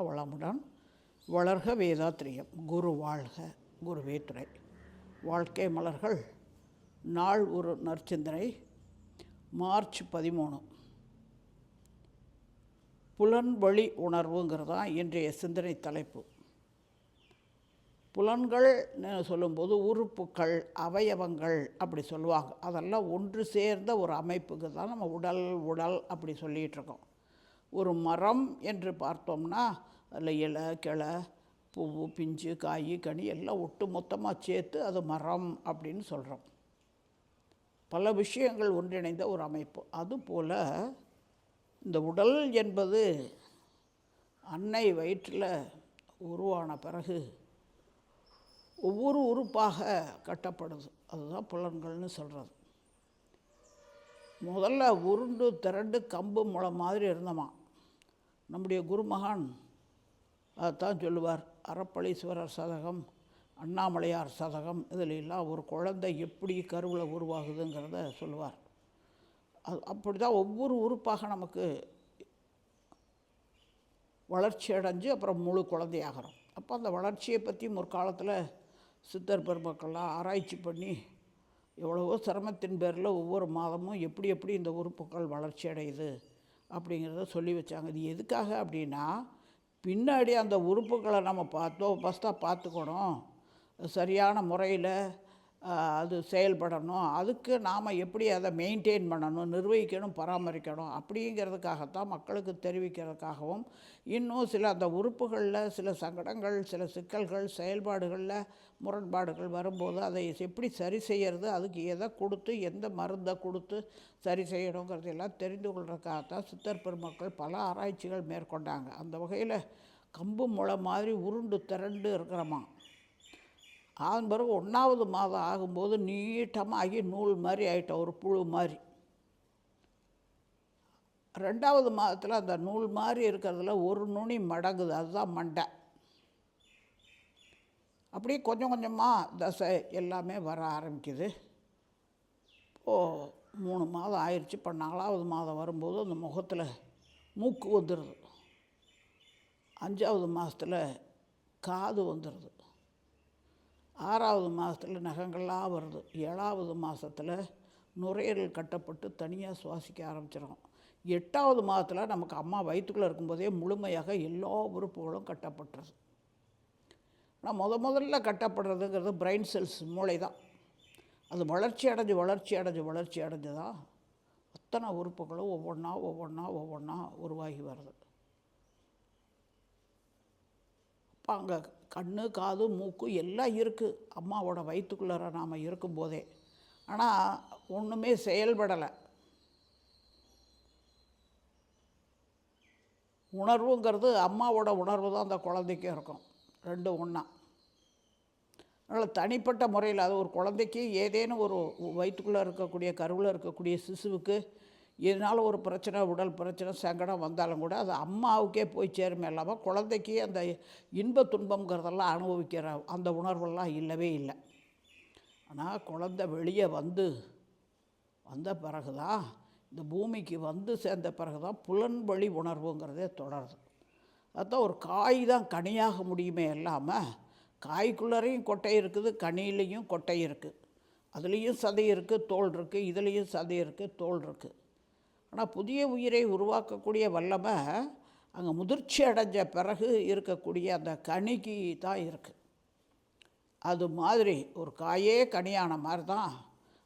வளமுடன். வளர்க வேதாத்திரியம். குரு வாழ்க. குருவே துணை. வாழ்க்கை மலர்கள் நாள் ஒரு நற்சிந்தனை. மார்ச் 13. புலன்வழி உணர்வுங்கிறதான் இன்றைய சிந்தனை தலைப்பு. புலன்கள் சொல்லும்போது உறுப்புக்கள், அவயவங்கள் அப்படி சொல்லுவாங்க. அதெல்லாம் ஒன்று சேர்ந்த ஒரு அமைப்புக்கு தான் நம்ம உடல் அப்படி சொல்லிகிட்ருக்கோம். ஒரு மரம் என்று பார்த்தோம்னா அதில் இலை, கிளை, பூவு, பிஞ்சு, காய், கனி எல்லாம் ஒட்டு மொத்தமாக சேர்த்து அது மரம் அப்படின்னு சொல்கிறோம். பல விஷயங்கள் ஒன்றிணைந்த ஒரு அமைப்பு. அதுபோல் இந்த உடல் என்பது அன்னை வயிற்றில் உருவான பிறகு ஒவ்வொரு உறுப்பாக கட்டப்படுது. அதுதான் புலன்கள்னு சொல்கிறது. முதல்ல உருண்டு திரண்டு கம்பு முளை மாதிரி இருந்தோமா. நம்முடைய குருமகான் அதைத்தான் சொல்லுவார். அறப்பளீஸ்வரர் சதகம், அண்ணாமலையார் சதகம், இதில் எல்லாம் ஒரு குழந்தை எப்படி கருவில் உருவாகுதுங்கிறத சொல்லுவார். அப்படி தான் ஒவ்வொரு உறுப்பாக நமக்கு வளர்ச்சி அடைஞ்சு அப்புறம் முழு குழந்தையாகிறோம். அப்போ அந்த வளர்ச்சியை பற்றி முற்காலத்தில் சித்தர் பெருமக்கள்லாம் ஆராய்ச்சி பண்ணி எவ்வளவோ சிரமத்தின் பேரில் ஒவ்வொரு மாதமும் எப்படி இந்த உறுப்புகள் வளர்ச்சி அடையுது அப்படிங்கிறத சொல்லி வச்சாங்க. இது எதுக்காக அப்படின்னா, பின்னாடி அந்த உறுப்புகளை நம்ம ஃபஸ்ட்டாக பார்த்துக்கணும், சரியான முறையில் அது செயல்படணும், அதுக்கு நாம் எப்படி அதை மெயின்டைன் பண்ணணும், நிர்வகிக்கணும், பராமரிக்கணும் அப்படிங்கிறதுக்காகத்தான் மக்களுக்கு தெரிவிக்கிறதுக்காகவும், இன்னும் சில அந்த உறுப்புகளில் சில சங்கடங்கள், சில சிக்கல்கள், செயல்பாடுகளில் முரண்பாடுகள் வரும்போது அதை எப்படி சரி செய்கிறது, அதுக்கு எதை கொடுத்து எந்த மருந்தை கொடுத்து சரி செய்யணுங்கிறதெல்லாம் தெரிந்து கொள்றதுக்காகத்தான் சித்தர் பெருமக்கள் பல ஆராய்ச்சிகள் மேற்கொண்டாங்க. அந்த வகையில் கம்பு முளை மாதிரி உருண்டு திரண்டு இருக்கிறோமா. அதன் பிறகு 1வது மாதம் ஆகும்போது நீட்டமாகி நூல் மாதிரி ஆகிட்டோம், ஒரு புழு மாதிரி. 2வது மாதத்தில் அந்த நூல் மாதிரி இருக்கிறதுல ஒரு நுனி மடங்குது, அதுதான் மண்டை. அப்படியே கொஞ்சம் கொஞ்சமாக தசை எல்லாமே வர ஆரம்பிக்குது. இப்போது 3 மாதம் ஆயிடுச்சு. இப்போ 4வது மாதம் வரும்போது அந்த முகத்தில் மூக்கு வந்துடுது. 5வது மாதத்தில் காது வந்துடுது. 6வது மாதத்தில் நகங்கள்லாம் வருது. 7வது மாதத்தில் நுரையீரல் கட்டப்பட்டு தனியாக சுவாசிக்க ஆரம்பிச்சிடும். 8வது மாதத்தில் நமக்கு அம்மா வயிற்றுக்குள்ளே இருக்கும்போதே முழுமையாக எல்லா உறுப்புகளும் கட்டப்பட்டுறது. ஆனால் முதல்ல கட்டப்படுறதுங்கிறது பிரெயின் செல்ஸ், மூளை தான். அது வளர்ச்சி அடைஞ்சு தான் அத்தனை உறுப்புகளும் ஒவ்வொன்றா உருவாகி வருது. அப்போ அங்கே கண், காது, மூக்கு எல்லாம் இருக்குது அம்மாவோட வயிற்றுக்குள்ளார நாம் இருக்கும்போதே. ஆனால் ஒன்றுமே செயல்படலை. உணர்வுங்கிறது அம்மாவோட உணர்வு தான் அந்த குழந்தைக்கும் இருக்கும், ரெண்டும் ஒன்றா. அதனால் தனிப்பட்ட முறையில் அது ஒரு குழந்தைக்கு ஏதேனும் ஒரு வயிற்றுக்குள்ளே இருக்கக்கூடிய கருவில் இருக்கக்கூடிய சிசுவுக்கு இதனால் ஒரு பிரச்சனை, உடல் பிரச்சனை, சங்கடம் வந்தாலும் கூட அது அம்மாவுக்கே போய் சேருமே இல்லாமல் குழந்தைக்கு அந்த இன்ப துன்பங்கிறதெல்லாம் அனுபவிக்கிற அந்த உணர்வெல்லாம் இல்லவே இல்லை. ஆனால் குழந்தை வெளியே வந்த பிறகு தான், இந்த பூமிக்கு சேர்ந்த பிறகு தான் புலன்வழி உணர்வுங்கிறதே தொடருது. அதுதான் ஒரு காய் தான் கனியாக முடியுமே இல்லாமல், காய்க்குள்ளரையும் கொட்டை இருக்குது, கனியிலையும் கொட்டை இருக்குது, அதுலேயும் சதை இருக்குது, தோல் இருக்குது, இதுலேயும் சதை இருக்குது, தோல் இருக்குது. ஆனால் புதிய உயிரை உருவாக்கக்கூடிய வல்லமை அங்கே முதிர்ச்சி அடைஞ்ச பிறகு இருக்கக்கூடிய அந்த கனிக்கு தான் இருக்குது. அது மாதிரி ஒரு காயே கனியான மாதிரி தான்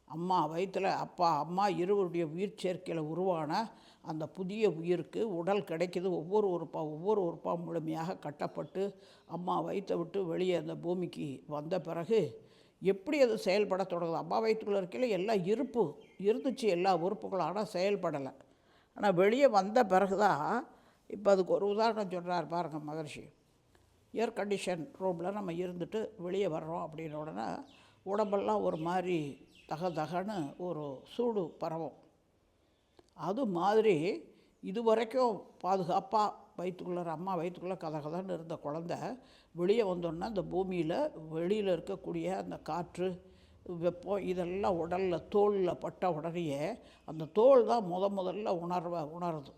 அம்மா வயிற்றில் அம்மா இருவருடைய உயிர் சேர்க்கையில் உருவான அந்த புதிய உயிருக்கு உடல் கிடைக்கிது. ஒவ்வொரு உறுப்பாக முழுமையாக கட்டப்பட்டு அம்மா வயிற்றை விட்டு வெளியே அந்த பூமிக்கு வந்த பிறகு எப்படி அது செயல்பட தொடங்குது. அம்மா வயிற்றுக்குள்ளே இருக்கையில் எல்லாம் இருந்துச்சு, எல்லா உறுப்புகளும், ஆனால் செயல்படலை. ஆனால் வெளியே வந்த பிறகு தான், இப்போ அதுக்கு ஒரு உதாரணம் சொல்கிறார் பாருங்கள் மகர்ஷி. ஏர் கண்டிஷன் ரூமில் நம்ம இருந்துட்டு வெளியே வர்றோம் அப்படின்ன உடனே உடம்பெல்லாம் ஒரு மாதிரி தகன்னு ஒரு சூடு பரவும். அது மாதிரி இது வரைக்கும் பாதுகாப்பாக அம்மா வயிற்றுக்குள்ளே கதன்னு இருந்த குழந்தை வெளியே வந்தோன்னா அந்த பூமியில் வெளியில் இருக்கக்கூடிய அந்த காற்று, வெப்பம் இதெல்லாம் உடலில் தோலில் பட்ட உடனேயே அந்த தோல் தான் முதல்ல உணருது,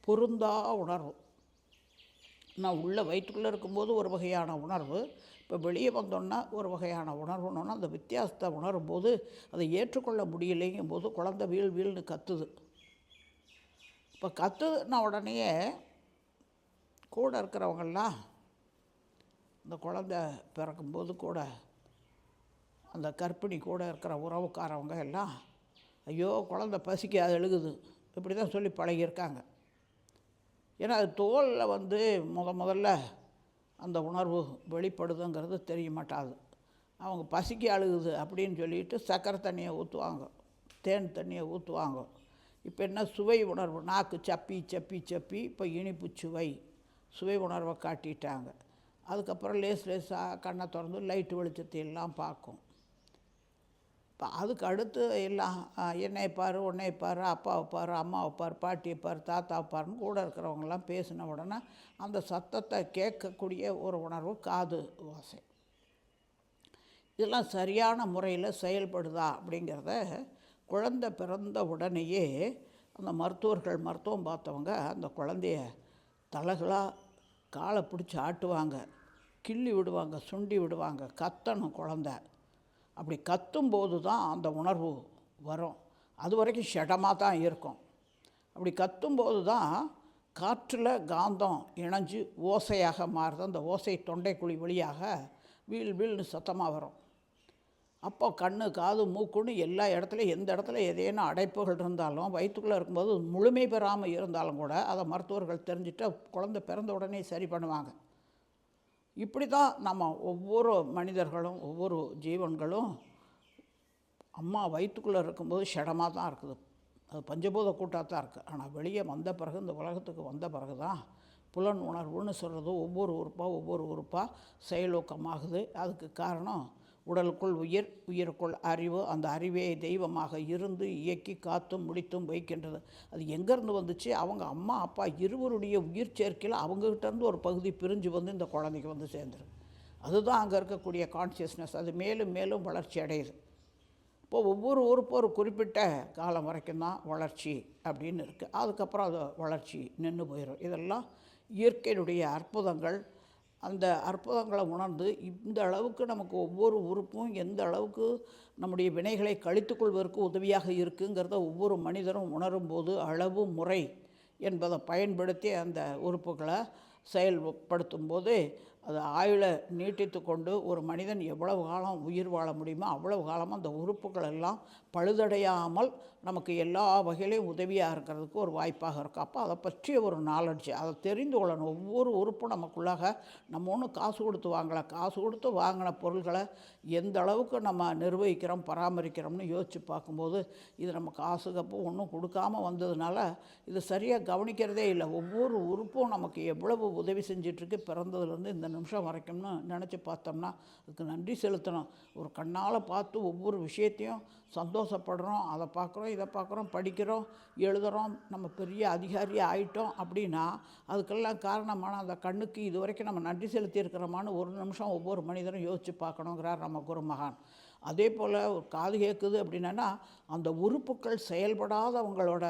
பொருந்தா உணர்வு. நான் உள்ளே வயிற்றுக்குள்ளே இருக்கும்போது ஒரு வகையான உணர்வு, இப்போ வெளியே வந்தோன்னா ஒரு வகையான உணர்வுனோன்னா அந்த வித்தியாசத்தை உணரும்போது அதை ஏற்றுக்கொள்ள முடியலைங்கும் போது குழந்தை வீல் வீல்னு கத்துது. இப்போ கத்துதுன்னா உடனே கூட இருக்கிறவங்கெல்லாம் இந்த குழந்தை பிறக்கும்போது கூட அந்த கர்ப்பிணி கூட இருக்கிற உறவுக்காரவங்க எல்லாம் ஐயோ குழந்தை பசிக்கு அது எழுகுது இப்படி தான் சொல்லி பழகியிருக்காங்க. ஏன்னா அது தோலில் முதல்ல அந்த உணர்வு வெளிப்படுதுங்கிறது தெரிய மாட்டாது. அவங்க பசிக்கு அழுகுது அப்படின்னு சொல்லிட்டு சர்க்கரை தண்ணியை ஊற்றுவாங்க, தேன் தண்ணியை ஊற்றுவாங்க. இப்போ என்ன சுவை உணர்வு, நாக்கு சப்பி சப்பி சப்பி இப்போ இனிப்பு சுவை உணர்வை காட்டிட்டாங்க. அதுக்கப்புறம் லேசாக கண்ணை திறந்து லைட்டு வெளிச்சத்தை எல்லாம் பார்க்கும். இப்போ அதுக்கு அடுத்து எல்லாம் என்னை பாரு, உன்னை பாரு, அப்பாவை பாரு, அம்மாவை பாரு, பாட்டியை பாரு, தாத்தாவை பாருன்னு கூட இருக்கிறவங்கெல்லாம் பேசின உடனே அந்த சத்தத்தை கேட்கக்கூடிய ஒரு உணர்வு காது வாசை. இதெல்லாம் சரியான முறையில் செயல்படுதா அப்படிங்கிறத குழந்தை பிறந்த உடனேயே அந்த மருத்துவம் பார்த்தவங்க அந்த குழந்தைய தலைகளாக காலை பிடிச்சி ஆட்டுவாங்க, கிள்ளி விடுவாங்க, சுண்டி விடுவாங்க, கத்தணும் குழந்தை. அப்படி கத்தும்போது தான் அந்த உணர்வு வரும். அது வரைக்கும் ஷடமாக தான் இருக்கும். அப்படி கத்தும்போது தான் காற்றில் காந்தம் இணைஞ்சு ஓசையாக மாறுது. அந்த ஓசை தொண்டைக்குழி வழியாக வீல் வீல்னு சத்தமாக வரும். அப்போ கண்ணு காது மூக்குன்னு எல்லா இடத்துலையும் எந்த இடத்துல ஏதேனும் அடைப்புகள் இருந்தாலும் வயிற்றுக்குள்ளே இருக்கும்போது முழுமை பெறாமல் இருந்தாலும் கூட அதை மருத்துவர்கள் தெரிஞ்சுட்டு குழந்தை பிறந்த உடனே சரி பண்ணுவாங்க. இப்படி தான் நம்ம ஒவ்வொரு மனிதர்களும் ஒவ்வொரு ஜீவன்களும் அம்மா வயிற்றுக்குள்ளே இருக்கும்போது ஷடமாக தான் இருக்குது. அது பஞ்சபூத கூட்டாக தான் இருக்குது. ஆனால் வெளியே வந்த பிறகு, இந்த உலகத்துக்கு வந்த பிறகு தான் புலன் உணர்வுன்னு சொல்கிறது ஒவ்வொரு உறுப்பாக செயலூக்கமாகுது. அதுக்கு காரணம் உடலுக்குள் உயிருக்குள் அறிவு, அந்த அறிவே தெய்வமாக இருந்து இயக்கி காத்தும் முடித்தும் வைக்கின்றது. அது எங்கேருந்து வந்துச்சு? அவங்க அம்மா அப்பா இருவருடைய உயிர் சேர்க்கையில் அவங்ககிட்டேருந்து ஒரு பகுதி பிரிஞ்சு இந்த குழந்தைக்கு சேர்ந்துருக்கு. அதுதான் அங்கே இருக்கக்கூடிய கான்ஷியஸ்னஸ். அது மேலும் மேலும் வளர்ச்சி அடையுது. இப்போது ஒவ்வொரு உறுப்பும் ஒரு குறிப்பிட்ட காலம் வரைக்கும் தான் வளர்ச்சி அப்படின்னு இருக்குது. அதுக்கப்புறம் அது வளர்ச்சி நின்று போயிடும். இதெல்லாம் இயற்கையினுடைய அற்புதங்கள். அந்த அற்புதங்களை உணர்ந்து இந்த அளவுக்கு நமக்கு ஒவ்வொரு உறுப்பும் எந்த அளவுக்கு நம்முடைய வினைகளை கழித்துக்கொள்வதற்கு உதவியாக இருக்குங்கிறத ஒவ்வொரு மனிதரும் உணரும்போது அளவு முறை என்பதை பயன்படுத்தி அந்த உறுப்புகளை செயல்படுத்தும் போது அது ஆயுளை நீட்டித்து கொண்டு ஒரு மனிதன் எவ்வளவு காலம் உயிர் வாழ முடியுமோ அவ்வளவு காலமாக அந்த உறுப்புகள் எல்லாம் பழுதடையாமல் நமக்கு எல்லா வகையிலையும் உதவியாக இருக்கிறதுக்கு ஒரு வாய்ப்பாக இருக்கும். அப்போ அதை பற்றிய ஒரு நாலெட்ஜ், அதை தெரிந்து கொள்ளணும். ஒவ்வொரு உறுப்பும் நமக்குள்ளாக நம்ம ஒன்றும் காசு கொடுத்து வாங்கலை, காசு கொடுத்து வாங்கின பொருள்களை எந்த அளவுக்கு நம்ம நிர்வகிக்கிறோம் பராமரிக்கிறோம்னு யோசித்து பார்க்கும்போது இது நம்ம காசு கப்பு ஒன்றும் கொடுக்காமல் வந்ததுனால இது சரியாக கவனிக்கிறதே இல்லை. ஒவ்வொரு உறுப்பும் நமக்கு எவ்வளவு உதவி செஞ்சிட்ருக்கு பிறந்ததுலேருந்து இந்த நிமிஷம் வரைக்கும்னு நினச்சி பார்த்தோம்னா அதுக்கு நன்றி செலுத்தணும். ஒரு கண்ணால் பார்த்து ஒவ்வொரு விஷயத்தையும் சந்தோஷப்படுறோம், அதை பார்க்குறோம், இதை பார்க்குறோம், படிக்கிறோம், எழுதுகிறோம், நம்ம பெரிய அதிகாரியாக ஆகிட்டோம் அப்படின்னா அதுக்கெல்லாம் காரணமான அந்த கண்ணுக்கு இது வரைக்கும் நம்ம நன்றி செலுத்தியிருக்கிறோமான்னு ஒரு நிமிஷம் ஒவ்வொரு மனிதரும் யோசித்து பார்க்கணுங்கிறார் நம்ம குருமகான். அதே போல் ஒரு காது கேட்குது அப்படின்னா அந்த உறுப்புகள் செயல்படாதவங்களோட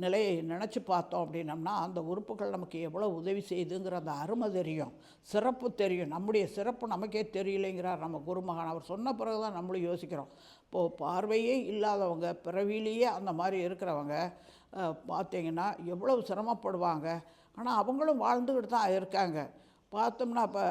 நிலையை நினச்சி பார்த்தோம் அப்படின்னம்னா அந்த உறுப்புகள் நமக்கு எவ்வளோ உதவி செய்யுதுங்கிற அந்த அருமை தெரியும், சிறப்பு தெரியும். நம்முடைய சிறப்பு நமக்கே தெரியலைங்கிறார் நம்ம குருமகான். அவர் சொன்ன பிறகு தான் நம்மளும் யோசிக்கிறோம். இப்போது பார்வையே இல்லாதவங்க, பிறவிலேயே அந்த மாதிரி இருக்கிறவங்க பார்த்திங்கன்னா எவ்வளவு சிரமப்படுவாங்க. ஆனால் அவங்களும் வாழ்ந்துக்கிட்டு தான் இருக்காங்க. பார்த்தோம்னா அப்போ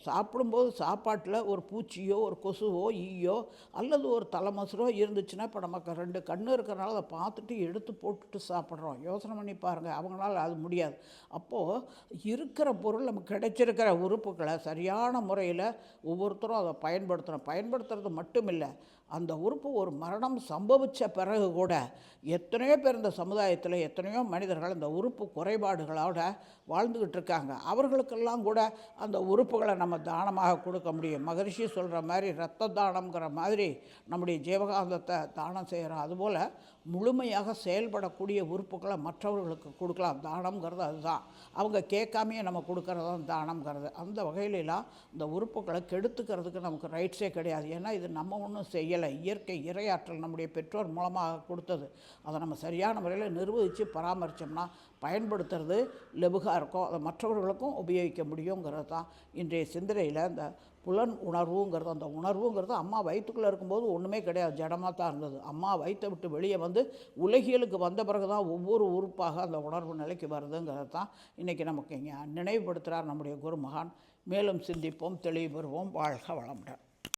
சாப்பிடும்போது சாப்பாட்டில் ஒரு பூச்சியோ ஒரு கொசுவோ ஈயோ அல்லது ஒரு தலைமசுரோ இருந்துச்சுன்னா இப்போ நமக்கு 2 கண்ணு இருக்கிறனால அதை பார்த்துட்டு எடுத்து போட்டுட்டு சாப்பிட்றோம். யோசனை பண்ணி பாருங்கள், அவங்களால அது முடியாது. அப்போது இருக்கிற பொருள் நமக்கு கிடைச்சிருக்கிற உறுப்புகளை சரியான முறையில் ஒவ்வொருத்தரும் அதை பயன்படுத்துறது மட்டும் இல்லை, அந்த உறுப்பு ஒரு மரணம் சம்பவித்த பிறகு கூட எத்தனையோ பேர் இந்த சமுதாயத்தில் எத்தனையோ மனிதர்கள் அந்த உறுப்பு குறைபாடுகளோட வாழ்ந்துக்கிட்டு இருக்காங்க. அவர்களுக்கெல்லாம் கூட அந்த உறுப்புகளை நம்ம தானமாக கொடுக்க முடியும். மகரிஷி சொல்கிற மாதிரி இரத்த தானம்ங்கிற மாதிரி நம்முடைய ஜீவகாந்தத்தை தானம் செய்கிறோம். அதுபோல் முழுமையாக செயல்படக்கூடிய உறுப்புகளை மற்றவர்களுக்கு கொடுக்கலாம். தானம்ங்கிறது அதுதான். அவங்க கேட்காமையே நம்ம கொடுக்கறது தான் தானம்ங்கிறது. அந்த வகையிலலாம் இந்த உறுப்புகளை கெடுத்துக்கிறதுக்கு நமக்கு ரைட்ஸே கிடையாது. ஏன்னா இது நம்ம ஒன்றும் செய்யலை, இயற்கை இறையாற்றல் நம்முடைய பெற்றோர் மூலமாக கொடுத்தது. அதை நம்ம சரியான முறையில் நிர்வகித்து பராமரித்தோம்னா பயன்படுத்துறது லெபுகாக இருக்கும், அதை மற்றவர்களுக்கும் உபயோகிக்க முடியுங்கிறது தான் இன்றைய சிந்தனையில். அந்த புலன் உணர்வுங்கிறது, அந்த உணர்வுங்கிறது அம்மா வயிற்றுக்குள்ளே இருக்கும்போது ஒன்றுமே கிடையாது, ஜடமாக தான் இருந்தது. அம்மா வயிற்றை விட்டு வெளியே வந்து உலகியலுக்கு வந்த பிறகு தான் ஒவ்வொரு உறுப்பாக அந்த உணர்வு நிலைக்கு வருதுங்கிறது தான் இன்றைக்கி நமக்கு இங்கே நினைவுபடுத்துகிறார் நம்முடைய குருமகான். மேலும் சிந்திப்போம், தெளிவு பெறுவோம். வாழ்க வளமுடன்.